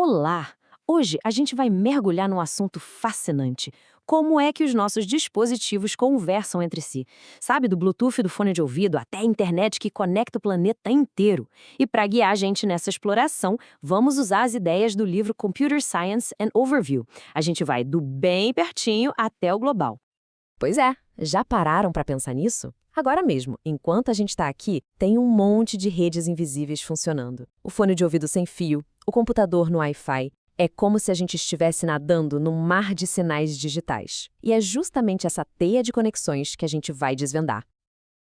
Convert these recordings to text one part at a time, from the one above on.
Olá! Hoje a gente vai mergulhar num assunto fascinante. Como é que os nossos dispositivos conversam entre si? Sabe, do Bluetooth do fone de ouvido até a internet que conecta o planeta inteiro. E para guiar a gente nessa exploração, vamos usar as ideias do livro Computer Science and Overview. A gente vai do bem pertinho até o global. Pois é, já pararam para pensar nisso? Agora mesmo, enquanto a gente está aqui, tem um monte de redes invisíveis funcionando. O fone de ouvido sem fio, o computador no Wi-Fi. É como se a gente estivesse nadando num mar de sinais digitais. E é justamente essa teia de conexões que a gente vai desvendar.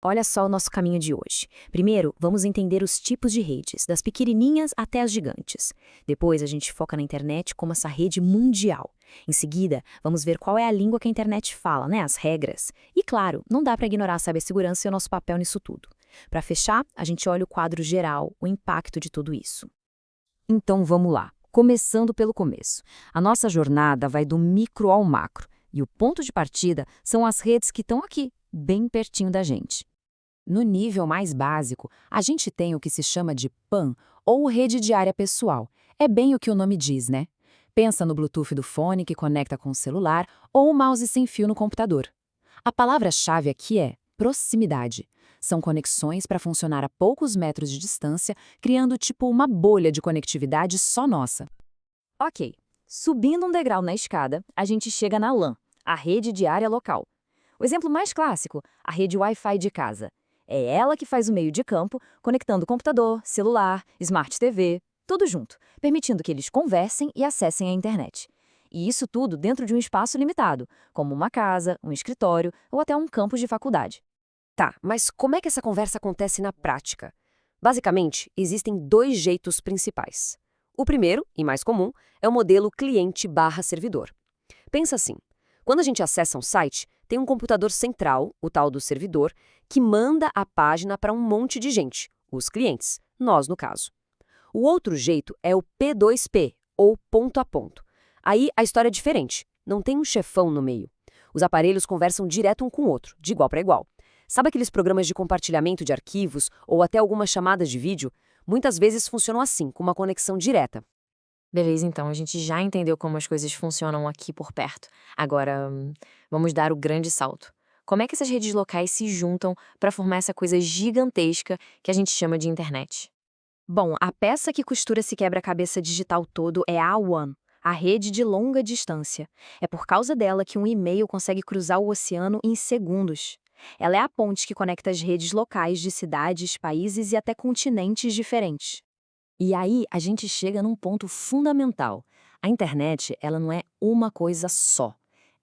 Olha só o nosso caminho de hoje. Primeiro, vamos entender os tipos de redes, das pequenininhas até as gigantes. Depois, a gente foca na internet como essa rede mundial. Em seguida, vamos ver qual é a língua que a internet fala, né? As regras. E claro, não dá para ignorar a cibersegurança e o nosso papel nisso tudo. Para fechar, a gente olha o quadro geral, o impacto de tudo isso. Então vamos lá, começando pelo começo. A nossa jornada vai do micro ao macro. E o ponto de partida são as redes que estão aqui, bem pertinho da gente. No nível mais básico, a gente tem o que se chama de PAN, ou rede de área pessoal. É bem o que o nome diz, né? Pensa no Bluetooth do fone que conecta com o celular ou o mouse sem fio no computador. A palavra-chave aqui é proximidade. São conexões para funcionar a poucos metros de distância, criando tipo uma bolha de conectividade só nossa. Ok, subindo um degrau na escada, a gente chega na LAN, a rede de área local. O exemplo mais clássico, a rede Wi-Fi de casa. É ela que faz o meio de campo, conectando computador, celular, Smart TV, tudo junto, permitindo que eles conversem e acessem a internet. E isso tudo dentro de um espaço limitado, como uma casa, um escritório ou até um campus de faculdade. Tá, mas como é que essa conversa acontece na prática? Basicamente, existem dois jeitos principais. O primeiro, e mais comum, é o modelo cliente/servidor. Pensa assim, quando a gente acessa um site, tem um computador central, o tal do servidor, que manda a página para um monte de gente, os clientes, nós no caso. O outro jeito é o P2P, ou ponto a ponto. Aí a história é diferente, não tem um chefão no meio. Os aparelhos conversam direto um com o outro, de igual para igual. Sabe aqueles programas de compartilhamento de arquivos ou até algumas chamadas de vídeo? Muitas vezes funcionam assim, com uma conexão direta. Beleza, então a gente já entendeu como as coisas funcionam aqui por perto. Agora, vamos dar o grande salto. Como é que essas redes locais se juntam para formar essa coisa gigantesca que a gente chama de internet? Bom, a peça que costura esse quebra-cabeça digital todo é a WAN, a rede de longa distância. É por causa dela que um e-mail consegue cruzar o oceano em segundos. Ela é a ponte que conecta as redes locais de cidades, países e até continentes diferentes. E aí a gente chega num ponto fundamental. A internet, ela não é uma coisa só.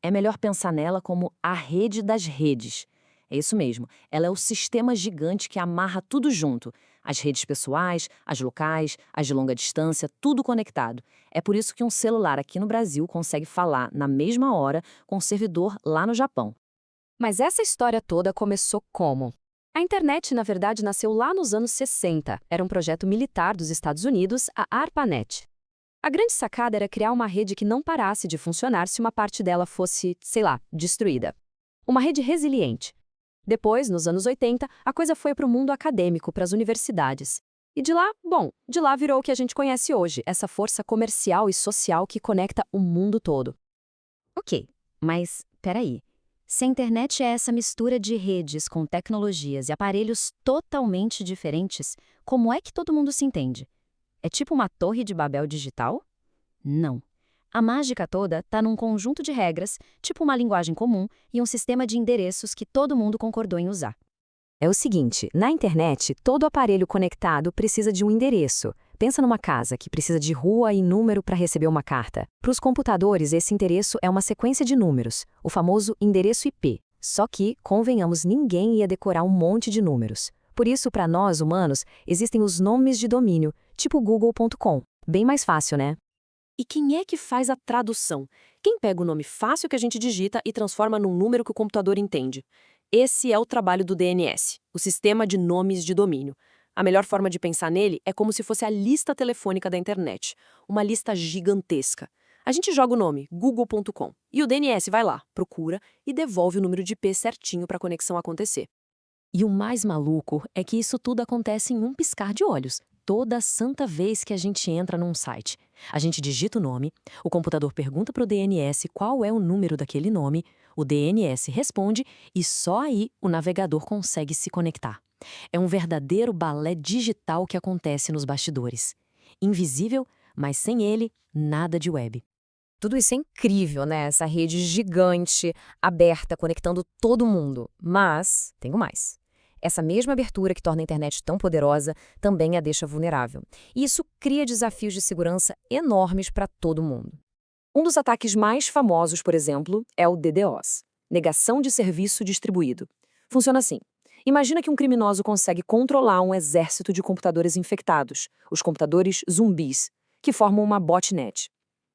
É melhor pensar nela como a rede das redes. É isso mesmo, ela é o sistema gigante que amarra tudo junto. As redes pessoais, as locais, as de longa distância, tudo conectado. É por isso que um celular aqui no Brasil consegue falar na mesma hora com um servidor lá no Japão. Mas essa história toda começou como? A internet, na verdade, nasceu lá nos anos 60. Era um projeto militar dos Estados Unidos, a ARPANET. A grande sacada era criar uma rede que não parasse de funcionar se uma parte dela fosse, sei lá, destruída. Uma rede resiliente. Depois, nos anos 80, a coisa foi para o mundo acadêmico, para as universidades. E de lá virou o que a gente conhece hoje, essa força comercial e social que conecta o mundo todo. Ok, mas peraí. Se a internet é essa mistura de redes com tecnologias e aparelhos totalmente diferentes, como é que todo mundo se entende? É tipo uma torre de Babel digital? Não. A mágica toda está num conjunto de regras, tipo uma linguagem comum e um sistema de endereços que todo mundo concordou em usar. É o seguinte, na internet, todo aparelho conectado precisa de um endereço. Pensa numa casa que precisa de rua e número para receber uma carta. Para os computadores, esse endereço é uma sequência de números, o famoso endereço IP. Só que, convenhamos, ninguém ia decorar um monte de números. Por isso, para nós, humanos, existem os nomes de domínio, tipo google.com. Bem mais fácil, né? E quem é que faz a tradução? Quem pega o nome fácil que a gente digita e transforma num número que o computador entende? Esse é o trabalho do DNS, o Sistema de Nomes de Domínio. A melhor forma de pensar nele é como se fosse a lista telefônica da internet, uma lista gigantesca. A gente joga o nome, google.com, e o DNS vai lá, procura e devolve o número de IP certinho para a conexão acontecer. E o mais maluco é que isso tudo acontece em um piscar de olhos. toda santa vez que a gente entra num site. A gente digita o nome, o computador pergunta para o DNS qual é o número daquele nome, o DNS responde e só aí o navegador consegue se conectar. É um verdadeiro balé digital que acontece nos bastidores. Invisível, mas sem ele, nada de web. Tudo isso é incrível, né? Essa rede gigante, aberta, conectando todo mundo. Mas, tenho mais. Essa mesma abertura que torna a internet tão poderosa também a deixa vulnerável. E isso cria desafios de segurança enormes para todo mundo. Um dos ataques mais famosos, por exemplo, é o DDoS, negação de serviço distribuído. Funciona assim. Imagina que um criminoso consegue controlar um exército de computadores infectados, os computadores zumbis, que formam uma botnet.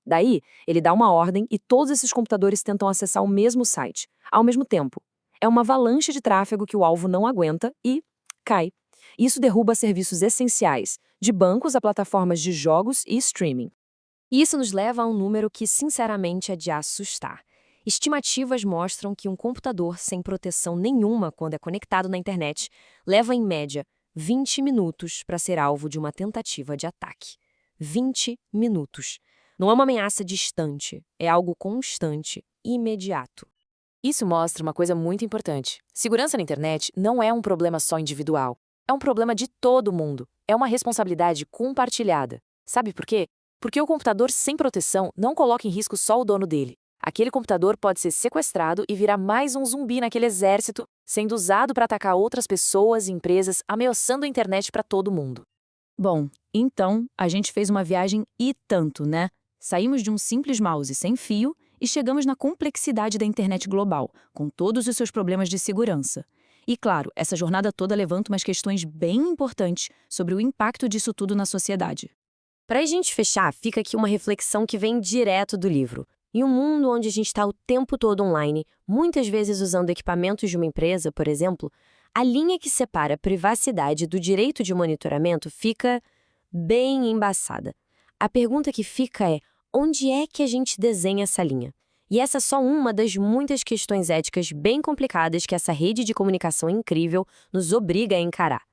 Daí, ele dá uma ordem e todos esses computadores tentam acessar o mesmo site, ao mesmo tempo. É uma avalanche de tráfego que o alvo não aguenta e cai. Isso derruba serviços essenciais, de bancos a plataformas de jogos e streaming. E isso nos leva a um número que, sinceramente, é de assustar. Estimativas mostram que um computador sem proteção nenhuma quando é conectado na internet leva, em média, 20 minutos para ser alvo de uma tentativa de ataque. 20 minutos. Não é uma ameaça distante, é algo constante, imediato. Isso mostra uma coisa muito importante. Segurança na internet não é um problema só individual. É um problema de todo mundo. É uma responsabilidade compartilhada. Sabe por quê? Porque o computador sem proteção não coloca em risco só o dono dele. Aquele computador pode ser sequestrado e virar mais um zumbi naquele exército, sendo usado para atacar outras pessoas e empresas, ameaçando a internet para todo mundo. Bom, então a gente fez uma viagem e tanto, né? Saímos de um simples mouse sem fio e chegamos na complexidade da internet global, com todos os seus problemas de segurança. E claro, essa jornada toda levanta umas questões bem importantes sobre o impacto disso tudo na sociedade. Para a gente fechar, fica aqui uma reflexão que vem direto do livro. Em um mundo onde a gente está o tempo todo online, muitas vezes usando equipamentos de uma empresa, por exemplo, a linha que separa a privacidade do direito de monitoramento fica bem embaçada. A pergunta que fica é: onde é que a gente desenha essa linha? E essa é só uma das muitas questões éticas bem complicadas que essa rede de comunicação incrível nos obriga a encarar.